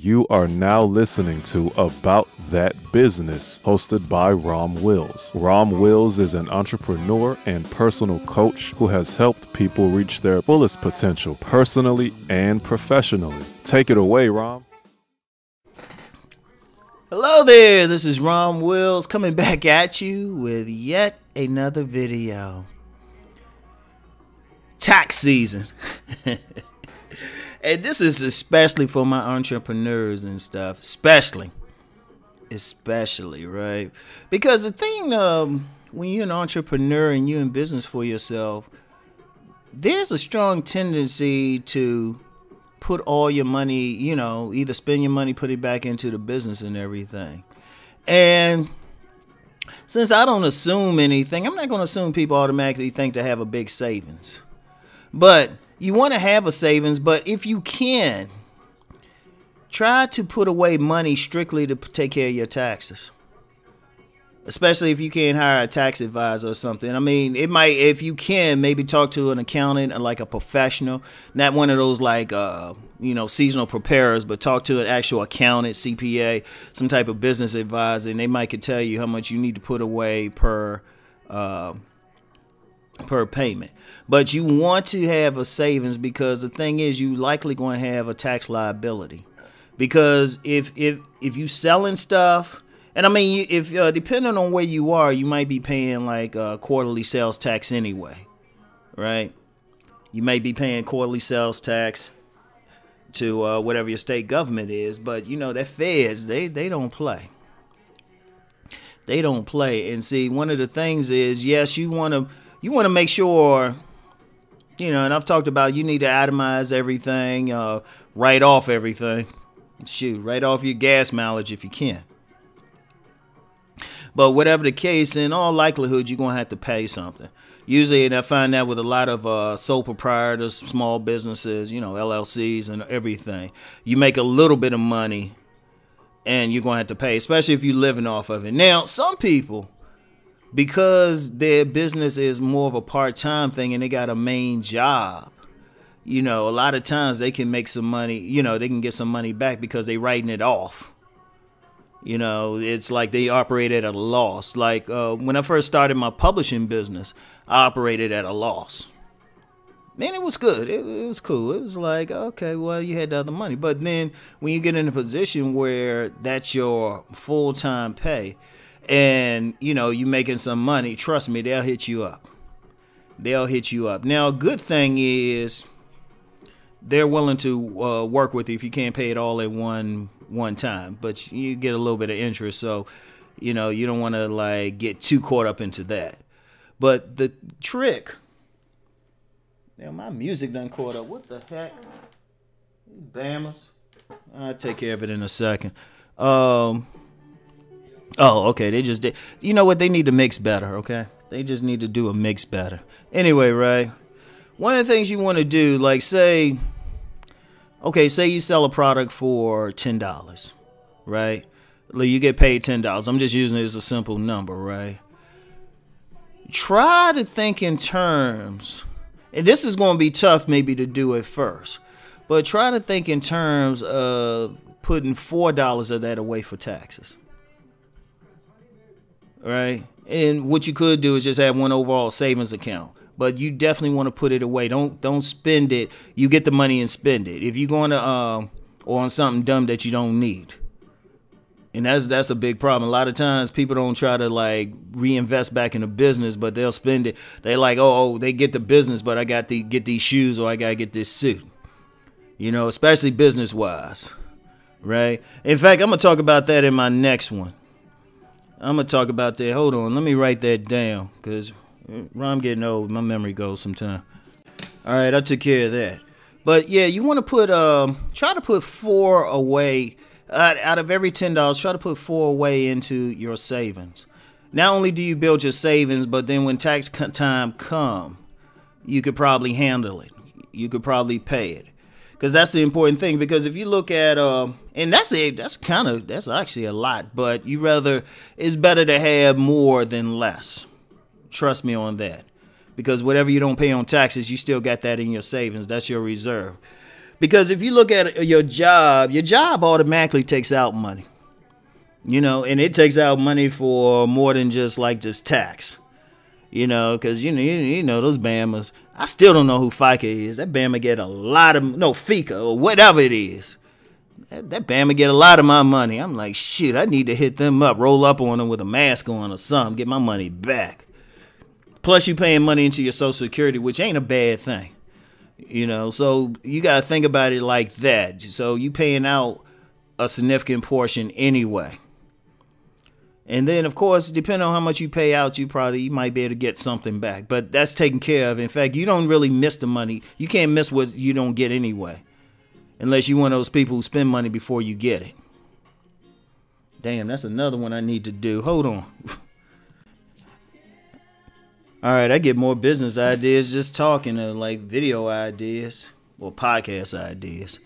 You are now listening to About That Business, hosted by Rom Wills. Rom Wills is an entrepreneur and personal coach who has helped people reach their fullest potential personally and professionally. Take it away, Rom. Hello there, this is Rom Wills coming back at you with yet another video. Tax season. And this is especially for my entrepreneurs and stuff. Especially, right? Because the thing, when you're an entrepreneur and you're in business for yourself, there's a strong tendency to put all your money, either spend your money, put it back into the business and everything. And since I don't assume anything, I'm not going to assume people automatically think to have a big savings. But you want to have a savings, but if you can, try to put away money strictly to take care of your taxes. Especially if you can't hire a tax advisor or something. I mean, it might, if you can, maybe talk to an accountant or like a professional, not one of those like, seasonal preparers, but talk to an actual accountant, CPA, some type of business advisor, and they might could tell you how much you need to put away per payment. But you want to have a savings because the thing is, you likely going to have a tax liability. Because if you selling stuff, and I mean, if depending on where you are, you might be paying like quarterly sales tax anyway, right? You may be paying quarterly sales tax to whatever your state government is, but that feds, they don't play. They don't play. And see, one of the things is, yes, you want to make sure, and I've talked about you need to itemize everything, write off everything. Shoot, write off your gas mileage if you can. But whatever the case, in all likelihood, you're going to have to pay something. Usually, and I find that with a lot of sole proprietors, small businesses, LLCs and everything. You make a little bit of money and you're going to have to pay, especially if you're living off of it. Now, some people, because their business is more of a part-time thing and they got a main job, a lot of times they can make some money, they can get some money back because they're writing it off. It's like they operate at a loss. Like when I first started my publishing business, I operated at a loss. Man, it was good. It was cool. It was like, okay, well, you had the other money. But then when you get in a position where that's your full-time pay and, you're making some money, trust me, they'll hit you up. They'll hit you up. Now, a good thing is they're willing to work with you if you can't pay it all at one time, but you get a little bit of interest, so you don't want to like get too caught up into that. But the trick, my music done caught up. What the heck? These Bammers. I'll take care of it in a second. Oh, okay. They just did. You know what? They need to mix better. Okay, they just need to do a mix better. Anyway, right? One of the things you want to do, like say you sell a product for $10, right? You get paid $10. I'm just using it as a simple number, right? Try to think in terms, and this is going to be tough maybe to do it first, but try to think in terms of putting $4 of that away for taxes, right? And what you could do is just have one overall savings account. But you definitely want to put it away. Don't spend it. You get the money and spend it. If you're going to or on something dumb that you don't need. And that's a big problem. A lot of times people don't try to like reinvest back in the business, but they'll spend it. They like, they get the business, but I got to get these shoes or I got to get this suit. Especially business wise, right? In fact, I'm going to talk about that in my next one. I'm going to talk about that. Hold on. Let me write that down because I'm getting old. My memory goes sometime. All right, I took care of that. But yeah, you want to put try to put $4 away out of every $10. Try to put $4 away into your savings. Not only do you build your savings, but then when tax time come, you could probably handle it. You could probably pay it, because that's the important thing. Because if you look at and that's actually a lot, but it's better to have more than less. Trust me on that. Because whatever you don't pay on taxes, you still got that in your savings. That's your reserve. Because if you look at your job automatically takes out money. You know, and it takes out money for more than just tax. You know, because you know those Bamas. I still don't know who FICA is. That Bama get a lot of FICA or whatever it is. That Bama get a lot of my money. I'm like, shit, I need to hit them up, roll up on them with a mask on or something, get my money back. Plus, you paying money into your Social Security, which ain't a bad thing. You know, so you got to think about it like that. So you paying out a significant portion anyway. And then, of course, depending on how much you pay out, you might be able to get something back. But that's taken care of. In fact, you don't really miss the money. You can't miss what you don't get anyway. Unless you're one of those people who spend money before you get it. Damn, that's another one I need to do. Hold on. All right, I get more business ideas just talking to like video ideas or podcast ideas.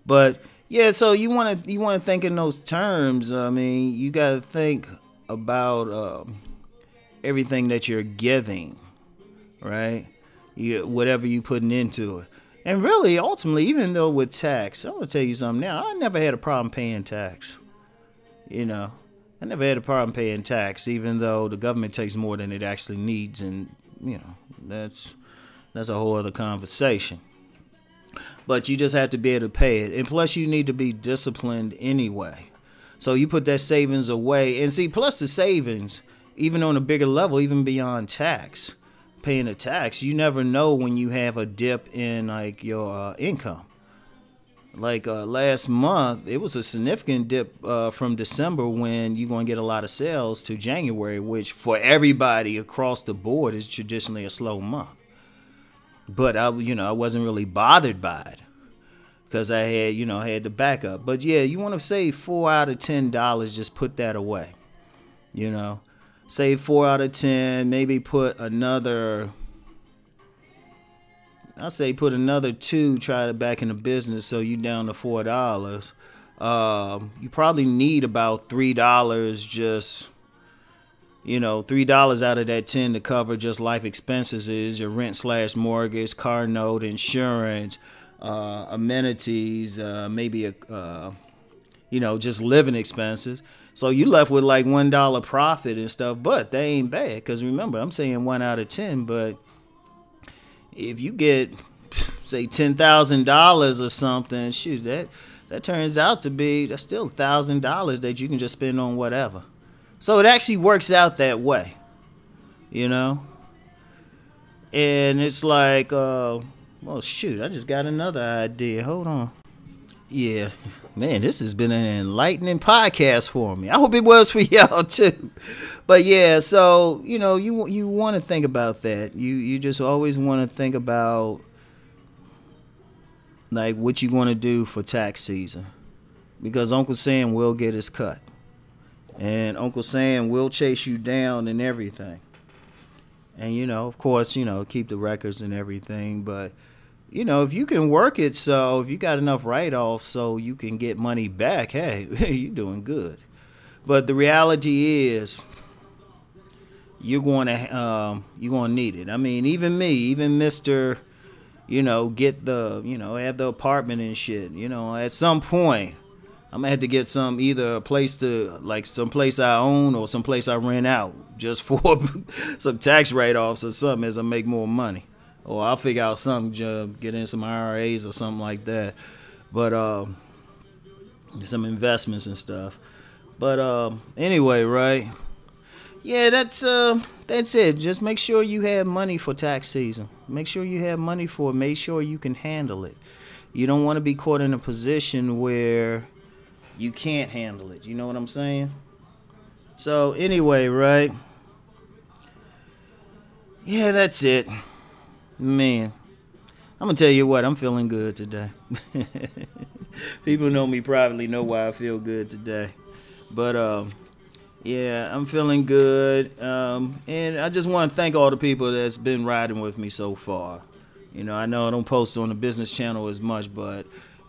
But yeah, so you want to think in those terms. I mean, you got to think about everything that you're giving, right? Whatever you putting into it. And really, ultimately, even though with tax, I'm going to tell you something now. I never had a problem paying tax. You know, I never had a problem paying tax, even though the government takes more than it actually needs. And, you know, that's a whole other conversation. But you just have to be able to pay it. And plus, you need to be disciplined anyway. So you put that savings away. And see, plus the savings, even on a bigger level, even beyond tax, paying a tax, you never know when you have a dip in like your income. Like last month, it was a significant dip from December when you're going to get a lot of sales to January, which for everybody across the board is traditionally a slow month. But I wasn't really bothered by it because I had the backup. But yeah, you want to save $4 out of $10, just put that away. You know, save 4 out of 10, maybe put another, I say put another 2, try it back in the business so you down to $4. You probably need about $3 just, $3 out of that 10 to cover just life expenses is your rent / mortgage, car note, insurance, amenities, maybe just living expenses. So you left with like $1 profit and stuff, but they ain't bad because remember, I'm saying 1 out of 10, but if you get say $10,000 or something, shoot, that turns out to be, that's still $1,000 that you can just spend on whatever. So it actually works out that way, And it's like, well, shoot, I just got another idea. Hold on. Yeah, man, this has been an enlightening podcast for me. I hope it was for y'all too. But yeah, so, you want to think about that. You just always want to think about like what you want to do for tax season. Because Uncle Sam will get his cut. And Uncle Sam will chase you down and everything. And, of course, keep the records and everything. But, if you can work it so if you got enough write-off so you can get money back, hey, you're doing good. But the reality is you're going to need it. I mean, even me, even Mr., get the, have the apartment and shit. At some point, I'm gonna have to get either a place to like some place I own or some place I rent out just for some tax write-offs or something as I make more money, or I'll figure out something, get in some IRAs or something like that. But some investments and stuff. But anyway, right? Yeah, that's it. Just make sure you have money for tax season. Make sure you have money for it. Make sure you can handle it. You don't want to be caught in a position where you can't handle it. You know what I'm saying? So anyway, right? Yeah, that's it. Man, I'm going to tell you what, I'm feeling good today. People know me privately, know why I feel good today. But yeah, I'm feeling good. And I just want to thank all the people that's been riding with me so far. I know I don't post on the business channel as much,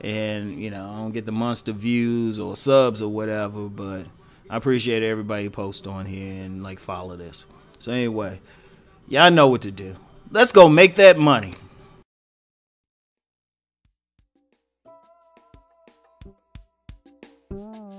and I don't get the monster views or subs or whatever, but I appreciate everybody who posts on here and like follow this. So anyway, y'all know what to do. Let's go make that money. you.